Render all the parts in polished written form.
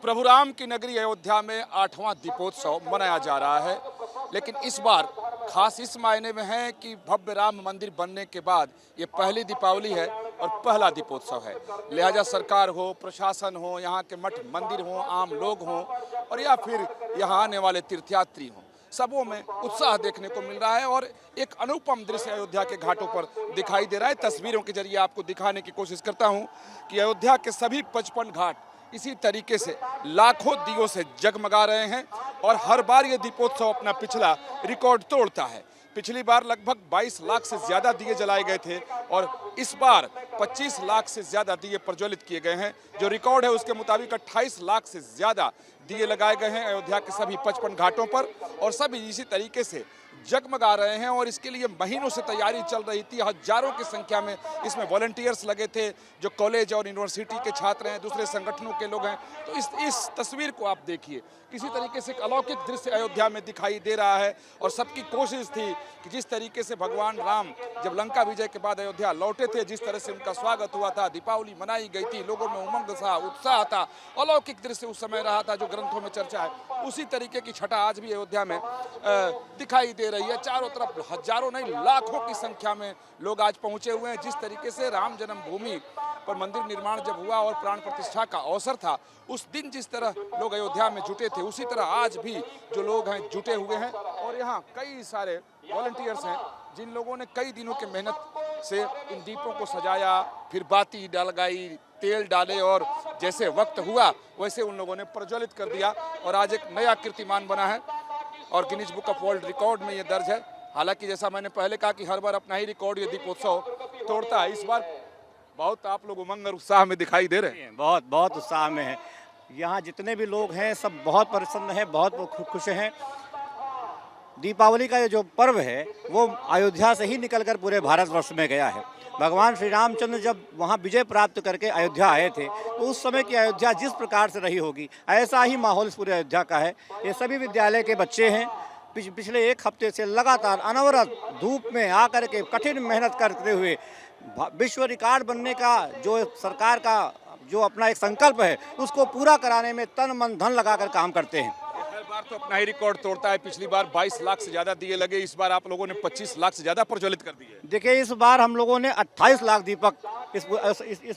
प्रभु राम की नगरी अयोध्या में 8वां दीपोत्सव मनाया जा रहा है, लेकिन इस बार खास इस मायने में है कि भव्य राम मंदिर बनने के बाद ये पहली दीपावली है और पहला दीपोत्सव है। लिहाजा सरकार हो, प्रशासन हो, यहाँ के मठ मंदिर हो, आम लोग हों और या फिर यहाँ आने वाले तीर्थयात्री हों, सबों में उत्साह देखने को मिल रहा है और एक अनुपम दृश्य अयोध्या के घाटों पर दिखाई दे रहा है। तस्वीरों के जरिए आपको दिखाने की कोशिश करता हूँ कि अयोध्या के सभी 55 घाट इसी तरीके से लाखों दियों से जगमगा रहे हैं और हर बार ये दीपोत्सव अपना पिछला रिकॉर्ड तोड़ता है। पिछली बार लगभग 22 लाख से ज़्यादा दिए जलाए गए थे और इस बार 25 लाख से ज़्यादा दिए प्रज्वलित किए गए हैं। जो रिकॉर्ड है उसके मुताबिक 28 लाख से ज़्यादा दिए लगाए गए हैं अयोध्या के सभी 55 घाटों पर और सभी इसी तरीके से जगमगा रहे हैं और इसके लिए महीनों से तैयारी चल रही थी। हजारों की संख्या में इसमें वॉलंटियर्स लगे थे, जो कॉलेज और यूनिवर्सिटी के छात्र हैं, दूसरे संगठनों के लोग हैं। तो इस तस्वीर को आप देखिए, किसी तरीके से एक अलौकिक दृश्य अयोध्या में दिखाई दे रहा है और सबकी कोशिश थी कि जिस तरीके से भगवान राम जब लंका विजय के बाद अयोध्या लौटे थे, जिस तरह से उनका स्वागत हुआ था, दीपावली मनाई गई थी, लोगों में उमंग था, उत्साह था, अलौकिक दृश्य उस समय रहा था जो ग्रंथों में चर्चा है। उसी तरीके की छटा आज भी अयोध्या में दिखाई दे रही है। चारों तरफ हजारों नहीं लाखों की संख्या में लोग आज पहुंचे हुए हैं। जिस तरीके से राम जन्मभूमि पर मंदिर निर्माण जब हुआ और प्राण प्रतिष्ठा का अवसर था, उस दिन जिस तरह लोग अयोध्या में जुटे थे, उसी तरह आज भी जो लोग हैं जुटे हुए हैं। और यहाँ कई सारे वॉलंटियर्स हैं जिन लोगों ने कई दिनों की मेहनत से इन दीपों को सजाया, फिर बाती लगाई, तेल डाले और जैसे वक्त हुआ वैसे उन लोगों ने प्रज्वलित कर दिया और आज एक नया कीर्तिमान बना है और Guinness book of world record में ये दर्ज है। हालांकि जैसा मैंने पहले कहा कि हर बार अपना ही रिकॉर्ड ये दीपोत्सव तोड़ता है, इस बार बहुत आप लोग उमंग और उत्साह में दिखाई दे रहे हैं। बहुत उत्साह में है। यहाँ जितने भी लोग हैं सब बहुत प्रसन्न हैं, बहुत खुश हैं। दीपावली का ये जो पर्व है वो अयोध्या से ही निकलकर पूरे भारतवर्ष में गया है। भगवान श्री रामचंद्र जब वहाँ विजय प्राप्त करके अयोध्या आए थे तो उस समय की अयोध्या जिस प्रकार से रही होगी, ऐसा ही माहौल इस पूरे अयोध्या का है। ये सभी विद्यालय के बच्चे हैं, पिछले एक हफ्ते से लगातार अनवरत धूप में आकर के कठिन मेहनत करते हुए विश्व रिकॉर्ड बनने का जो सरकार का जो अपना एक संकल्प है उसको पूरा कराने में तन मन धन लगाकर काम करते हैं। हर बार तो अपना ही रिकॉर्ड तोड़ता है। पिछली बार 22 लाख से ज़्यादा दिए लगे, इस बार आप लोगों ने 25 लाख से ज़्यादा प्रज्वलित कर दिए। देखिए, इस बार हम लोगों ने 28 लाख दीपक इस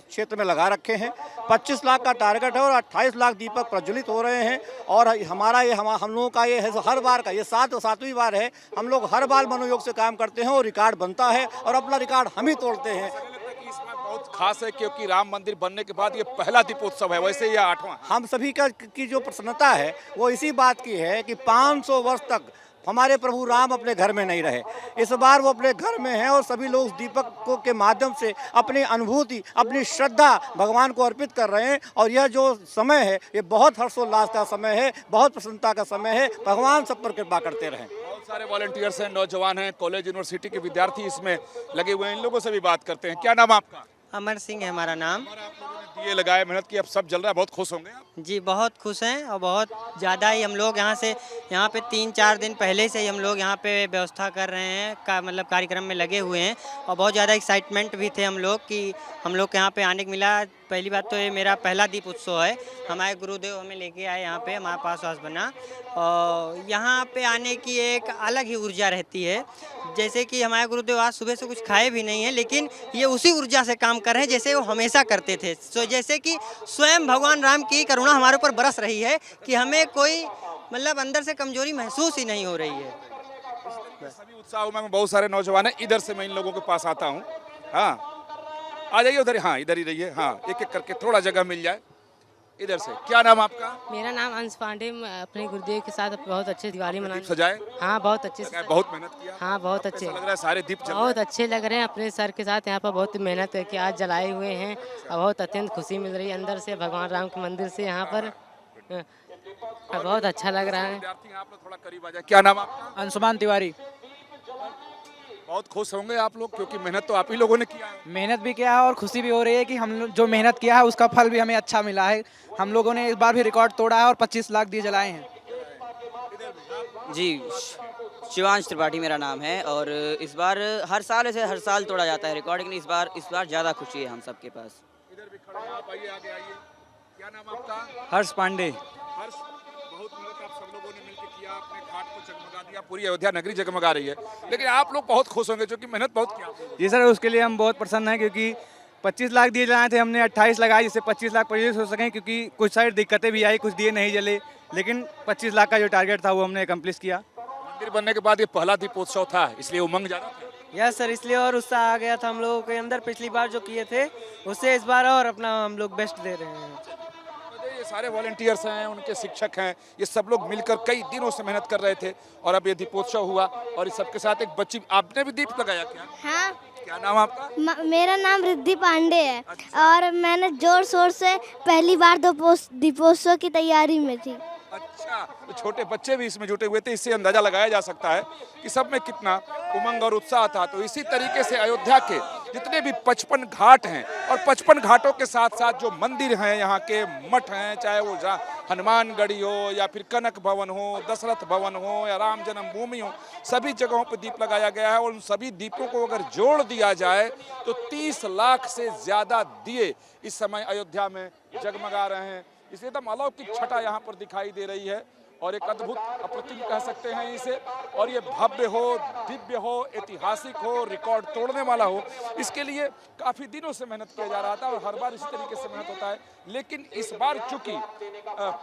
क्षेत्र में लगा रखे हैं। 25 लाख का टारगेट है और 28 लाख दीपक प्रज्वलित हो रहे हैं। और हमारा ये हम लोगों का ये है हर बार का ये सातवीं बार है। हम लोग हर बार मनोयोग से काम करते हैं और रिकॉर्ड बनता है और अपना रिकॉर्ड हम ही तोड़ते हैं। बहुत खास है क्योंकि राम मंदिर बनने के बाद ये पहला दीपोत्सव है, वैसे ये 8वां। हम सभी की जो प्रसन्नता है वो इसी बात की है कि 500 वर्ष तक हमारे प्रभु राम अपने घर में नहीं रहे। इस बार वो अपने घर में हैं और सभी लोग उस दीपक के माध्यम से अपनी अनुभूति, अपनी श्रद्धा भगवान को अर्पित कर रहे हैं। और यह जो समय है ये बहुत हर्षोल्लास का समय है, बहुत प्रसन्नता का समय है। भगवान सब पर कृपा करते रहें। बहुत सारे वॉलंटियर्स हैं, नौजवान हैं, कॉलेज यूनिवर्सिटी के विद्यार्थी इसमें लगे हुए हैं। इन लोगों से भी बात करते हैं। क्या नाम आपका? अमर सिंह है हमारा नाम। आप लोगों ने दिए लगाए, मेहनत की, अब सब जल रहा है, बहुत खुश होंगे आप? जी बहुत खुश हैं और बहुत ज़्यादा ही हम लोग यहाँ पे 3-4 दिन पहले से ही हम लोग यहाँ पे व्यवस्था कर रहे हैं मतलब कार्यक्रम में लगे हुए हैं और बहुत ज़्यादा एक्साइटमेंट भी थे हम लोग कि हम लोग के यहाँ पे आने को मिला। पहली बात तो ये मेरा पहला दीप उत्सव है। हमारे गुरुदेव हमें लेके आए यहाँ पे, हमारे पास वास बना और यहाँ पे आने की एक अलग ही ऊर्जा रहती है। जैसे कि हमारे गुरुदेव आज सुबह से कुछ खाए भी नहीं है, लेकिन ये उसी ऊर्जा से काम कर रहे हैं जैसे वो हमेशा करते थे। जैसे कि स्वयं भगवान राम की करुणा हमारे ऊपर बरस रही है कि हमें कोई मतलब अंदर से कमजोरी महसूस ही नहीं हो रही है। सभी उत्साह में बहुत सारे नौजवान हैं। इधर से मैं इन लोगों के पास आता हूँ। हाँ, आ जाइए उधर। हाँ, इधर ही रहिए। हाँ, एक एक करके थोड़ा जगह मिल जाए। इधर से। क्या नाम आपका? मेरा नाम अंश पांडे। अपने गुरुदेव के साथ बहुत अच्छे दिवाली मनाए। सजाए? हाँ, बहुत अच्छे से। बहुत मेहनत किया? हाँ, बहुत अच्छे लग रहा है, सारे दीप जल बहुत अच्छे लग रहे हैं। अपने सर के साथ यहाँ पर बहुत मेहनत करके आज जलाए हुए हैं और बहुत अत्यंत खुशी मिल रही है अंदर से भगवान राम के मंदिर से। यहाँ पर बहुत अच्छा लग रहा है। आप लोग थोड़ा करीब आ जाए। क्या नाम आपका? अंशुमान तिवारी। बहुत खुश होंगे आप लोग क्योंकि मेहनत तो आप ही लोगों ने किया है। मेहनत भी किया है और खुशी भी हो रही है कि हम जो मेहनत किया है उसका फल भी हमें अच्छा मिला है। हम लोगों ने इस बार भी रिकॉर्ड तोड़ा है और 25 लाख दिए जलाए हैं। जी, शिवांश त्रिपाठी मेरा नाम है और इस बार हर साल ऐसे हर साल तोड़ा जाता है रिकॉर्ड, लेकिन इस बार ज़्यादा खुशी है हम सबके पास। इधर भी खड़े हैं आप, आइए, आगे आइए। क्या नाम आपका? हर्ष पांडे। हर्ष, बहुत मेहनत आप सब लोगों ने मिलकर किया, अपने घाट को जगमगा दिया, पूरी अयोध्या नगरी जगमगा रही है, लेकिन आप लोग बहुत खुश होंगे क्योंकि मेहनत बहुत किया आपने। जी सर, उसके लिए हम बहुत प्रसन्न हैं क्योंकि 25 लाख दिए जलाए थे, हमने 28 लगाए जिससे 25 लाख प्रज्वलित हो सकें, क्योंकि कुछ सारी दिक्कतें भी आई, कुछ दिए नहीं जले, लेकिन 25 लाख का जो टारगेट था वो हमने अकम्प्लिश किया। मंदिर बनने के बाद ये पहला दीपोत्सव था, इसलिए उमंग ज्यादा था। यस सर, इसलिए और उत्साह आ गया था हम लोगों के अंदर। पिछली बार जो किए थे उससे इस बार और अपना हम लोग बेस्ट दे रहे हैं। ये सारे वॉलंटियर्स हैं, उनके शिक्षक हैं, ये सब लोग मिलकर कई दिनों से मेहनत कर रहे थे और अब ये दीपोत्सव हुआ और इस सबके साथ एक बच्ची, आपने भी दीप लगाया क्या? हाँ, क्या नाम आपका? मेरा नाम रिद्धि पांडे है। और मैंने जोर शोर से पहली बार दीपोत्सव की तैयारी में थी। अच्छा, तो छोटे बच्चे भी इसमें जुटे हुए थे, इससे अंदाजा लगाया जा सकता है कि सब में कितना उमंग और उत्साह था। तो इसी तरीके से अयोध्या के जितने भी 55 घाट हैं और 55 घाटों के साथ साथ जो मंदिर हैं, यहाँ के मठ हैं, चाहे वो हनुमानगढ़ी हो या फिर कनक भवन हो, दशरथ भवन हो या राम जन्मभूमि हो, सभी जगहों पर दीप लगाया गया है। और उन सभी दीपों को अगर जोड़ दिया जाए तो 30 लाख से ज़्यादा दिए इस समय अयोध्या में जगमगा रहे हैं। इसलिए एकदम अलौकिक छटा यहाँ पर दिखाई दे रही है और एक अद्भुत, अप्रतिम कह सकते हैं इसे। और ये भव्य हो, दिव्य हो, ऐतिहासिक हो, रिकॉर्ड तोड़ने वाला हो, इसके लिए काफ़ी दिनों से मेहनत किया जा रहा था और हर बार इसी तरीके से मेहनत होता है। लेकिन इस बार चूंकि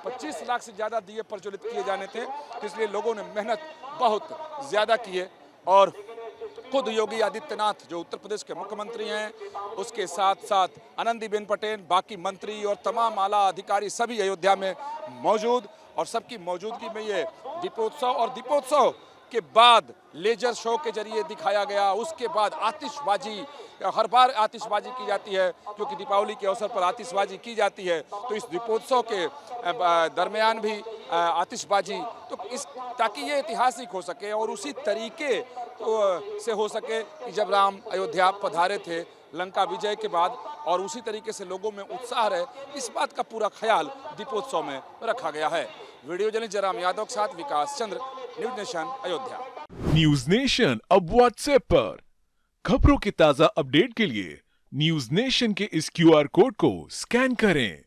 25 लाख से ज़्यादा दिए प्रज्वलित किए जाने थे, तो इसलिए लोगों ने मेहनत बहुत ज़्यादा की है। और खुद योगी आदित्यनाथ जो उत्तर प्रदेश के मुख्यमंत्री हैं, उसके साथ साथ आनंदीबेन पटेल, बाकी मंत्री और तमाम आला अधिकारी सभी अयोध्या में मौजूद, और सबकी मौजूदगी में ये दीपोत्सव, और दीपोत्सव के बाद लेजर शो के जरिए दिखाया गया। उसके बाद आतिशबाजी, हर बार आतिशबाजी की जाती है क्योंकि दीपावली के अवसर पर आतिशबाजी की जाती है, तो इस दीपोत्सव के दरमियान भी आतिशबाजी, तो इस ताकि ये ऐतिहासिक हो सके और उसी तरीके से हो सके कि जब राम अयोध्या पधारे थे लंका विजय के बाद, और उसी तरीके से लोगों में उत्साह रहे, इस बात का पूरा ख्याल दीपोत्सव में रखा गया है। वीडियो जर्नलिस्ट जयराम यादव के साथ Vikas Chandra, news nation Ayodhya. News nation अब व्हाट्सएप पर खबरों की ताजा अपडेट के लिए न्यूज नेशन के इस QR कोड को स्कैन करें।